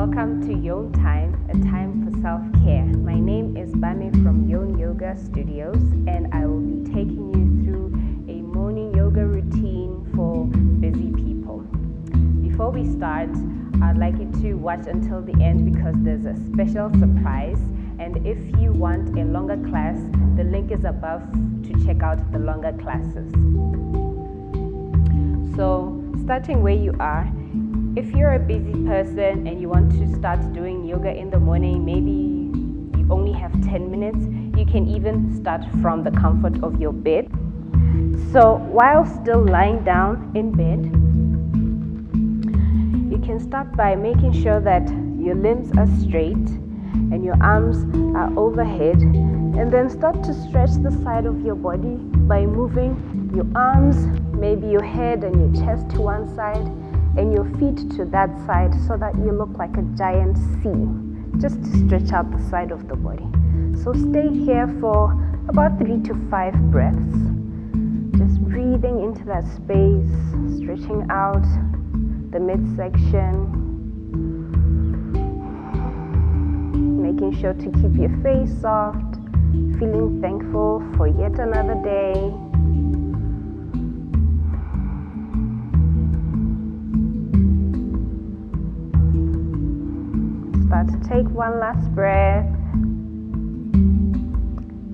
Welcome to Yownn Time, a time for self-care. My name is Bami from Yownn Yoga Studios, and I will be taking you through a morning yoga routine for busy people. Before we start, I'd like you to watch until the end because there's a special surprise. And if you want a longer class, the link is above to check out the longer classes. So, starting where you are, if you're a busy person and you want to start doing yoga in the morning, maybe you only have 10 minutes, you can even start from the comfort of your bed. So while still lying down in bed, you can start by making sure that your limbs are straight and your arms are overhead, and then start to stretch the side of your body by moving your arms, maybe your head and your chest to one side, and your feet to that side so that you look like a giant C, just to stretch out the side of the body. So stay here for about 3 to 5 breaths, just breathing into that space, stretching out the midsection, making sure to keep your face soft, feeling thankful for yet another day. Start to take one last breath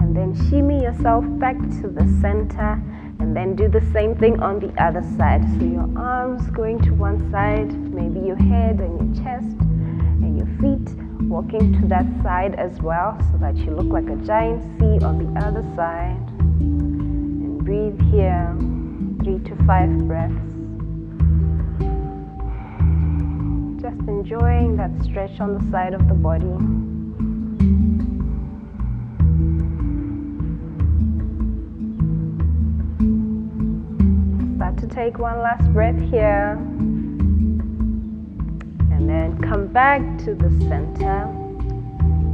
and then shimmy yourself back to the center, and then do the same thing on the other side. So your arms going to one side, maybe your head and your chest, and your feet walking to that side as well so that you look like a giant C on the other side. And breathe here, 3 to 5 breaths. Just enjoying that stretch on the side of the body. Start to take one last breath here. And then come back to the center.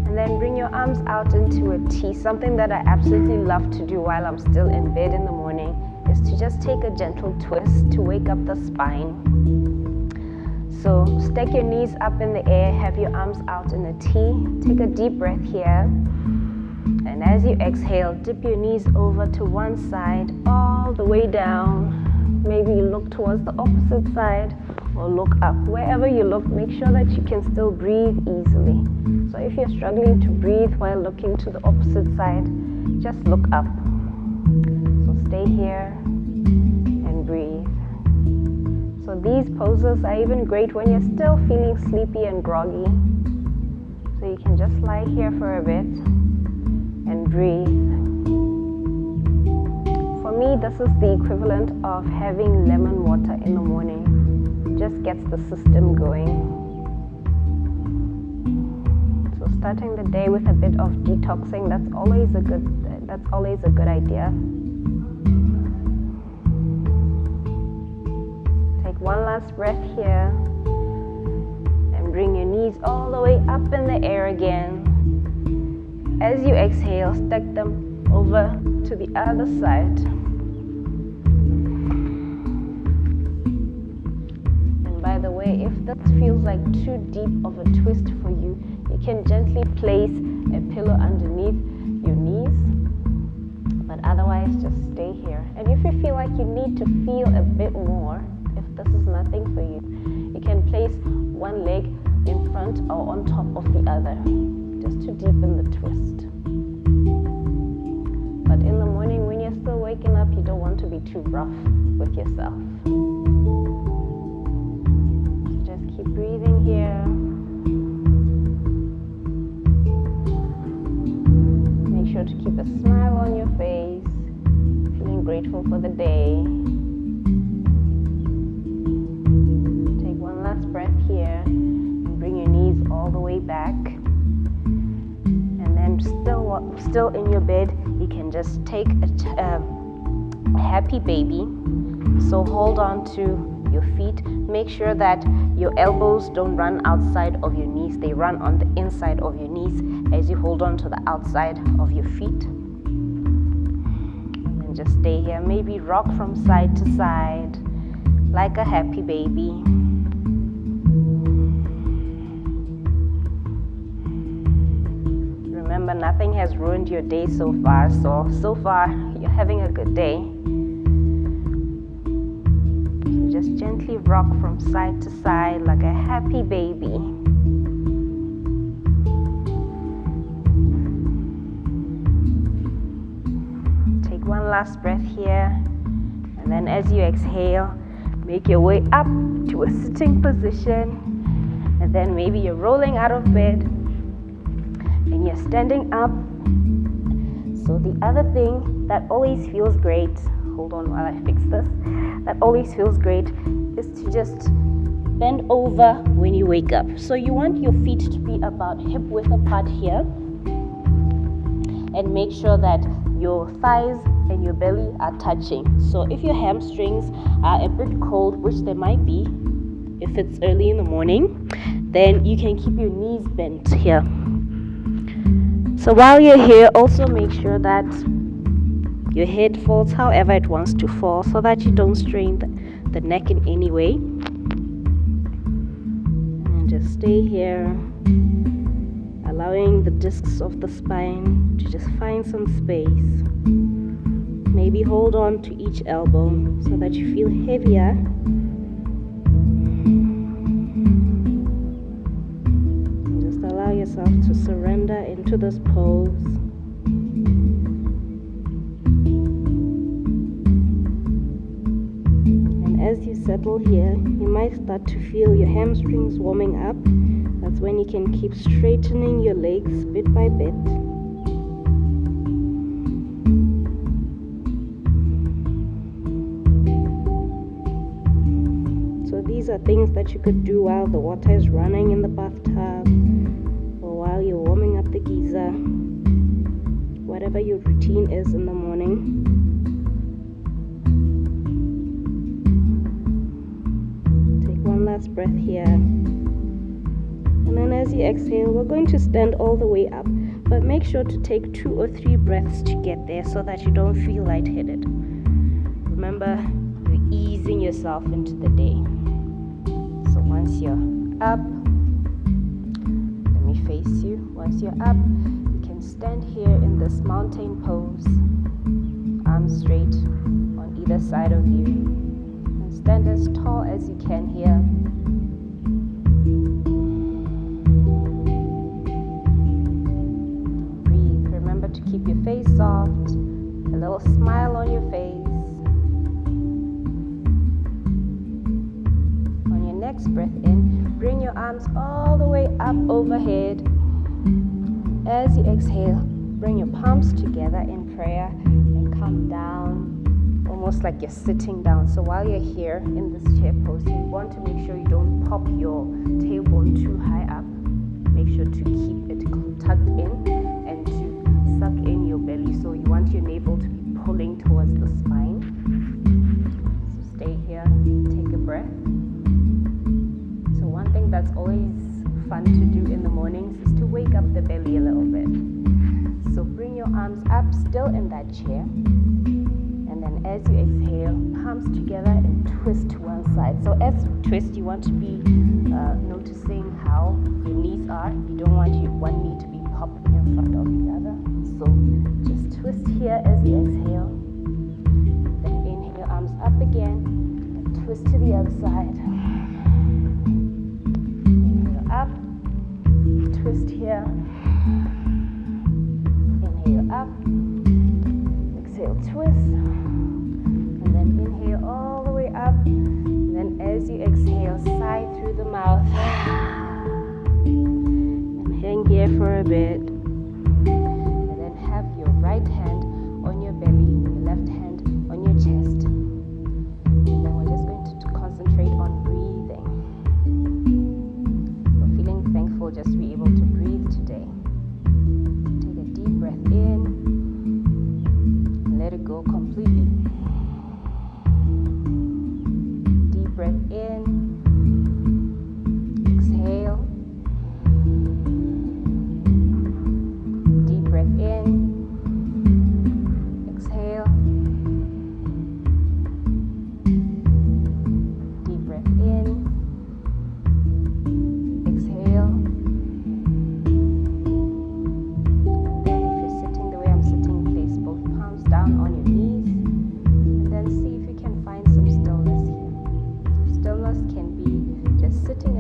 And then bring your arms out into a T. Something that I absolutely love to do while I'm still in bed in the morning is to just take a gentle twist to wake up the spine. So stack your knees up in the air, have your arms out in a T. Take a deep breath here. And as you exhale, dip your knees over to one side, all the way down. Maybe you look towards the opposite side or look up. Wherever you look, make sure that you can still breathe easily. So if you're struggling to breathe while looking to the opposite side, just look up. So stay here and breathe. So these poses are even great when you're still feeling sleepy and groggy. So you can just lie here for a bit and breathe. For me, this is the equivalent of having lemon water in the morning. It just gets the system going. So starting the day with a bit of detoxing, that's always a good idea. One last breath here, and bring your knees all the way up in the air again. As you exhale, stack them over to the other side. And by the way, if that feels like too deep of a twist for you, you can gently place a pillow underneath your knees, but otherwise just stay here. And if you feel like you need to feel a bit more, this is nothing for you, you can place one leg in front or on top of the other, just to deepen the twist. But in the morning when you're still waking up, you don't want to be too rough with yourself. So just keep breathing here. Make sure to keep a smile on your face, feeling grateful for the day. Breath here, and bring your knees all the way back, and then still in your bed, you can just take a happy baby. So hold on to your feet. Make sure that your elbows don't run outside of your knees, they run on the inside of your knees as you hold on to the outside of your feet. And just stay here. Maybe rock from side to side like a happy baby. nothing has ruined your day so far. So far, you're having a good day. So just gently rock from side to side like a happy baby. Take one last breath here. And then as you exhale, make your way up to a sitting position. And then maybe you're rolling out of bed and you're standing up. So the other thing that always feels great, hold on while I fix this, that always feels great is to just bend over when you wake up. So you want your feet to be about hip width apart here, and make sure that your thighs and your belly are touching. So if your hamstrings are a bit cold, which they might be if it's early in the morning, then you can keep your knees bent here. So while you're here, also make sure that your head falls however it wants to fall so that you don't strain the neck in any way. And just stay here, allowing the discs of the spine to just find some space. Maybe hold on to each elbow so that you feel heavier. And just allow yourself to surrender into this pose. And as you settle here, you might start to feel your hamstrings warming up. That's when you can keep straightening your legs bit by bit. These are things that you could do while the water is running in the bathtub, or while you're warming up the geyser, whatever your routine is in the morning. Take one last breath here. And then as you exhale, we're going to stand all the way up, but make sure to take 2 or 3 breaths to get there so that you don't feel lightheaded. Remember, you're easing yourself into the day. So once you're up, let me face you. Once you're up, you can stand here in this mountain pose, arms straight on either side of you, and stand as tall as you can here. Breathe. Remember to keep your face soft, a little smile on your face. Next breath in, bring your arms all the way up overhead. As you exhale, bring your palms together in prayer and come down, almost like you're sitting down. So while you're here in this chair pose, you want to make sure you don't pop your tailbone too high up. Make sure to keep it tucked in and to suck in your belly. So you want your navel to be pulling towards the spine. So stay here, take a breath. One thing that's always fun to do in the mornings is to wake up the belly a little bit. So bring your arms up still in that chair. And then as you exhale, palms together and twist to one side. So as you twist, you want to be noticing how your knees are. You don't want one knee to be popping in front of the other. So just twist here as you exhale. Then inhale, arms up again, and twist to the other side. Up, twist here, inhale up, exhale twist, and then inhale all the way up, and then as you exhale, sigh through the mouth, and hang here for a bit, and then have your right hand on your belly, your left hand on your chest, and then we're just going to concentrate on breathing. Thankful just to be able to breathe today. Take a deep breath in and let it go completely. Deep breath in, exhale. Deep breath in, exhale. Deep breath in.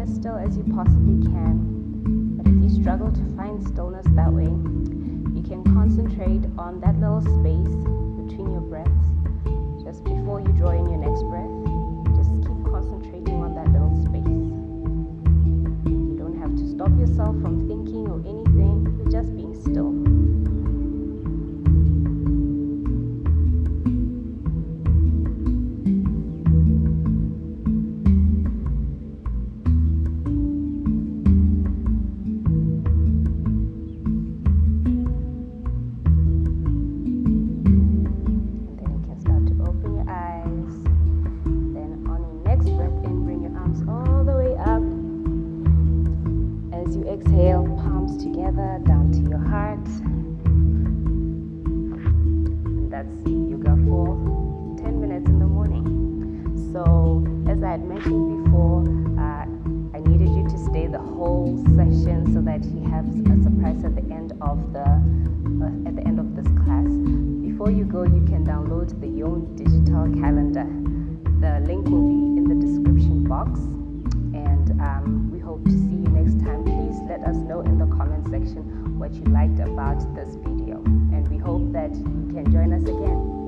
as still as you possibly can. But if you struggle to find stillness that way, you can concentrate on that little space between your breaths. Just before you draw in your next breath, just keep concentrating on that little space. You don't have to stop yourself from thinking or anything, you're just being still. Exhale, palms together, down to your heart. And that's yoga for 10 minutes in the morning. So, as I had mentioned before, I needed you to stay the whole session so that you have a surprise at the end of this class. Before you go, you can download the Yownn digital calendar. The link will be in the description box. And we hope to see you next time. Please let us know in the comment section what you liked about this video, and we hope that you can join us again.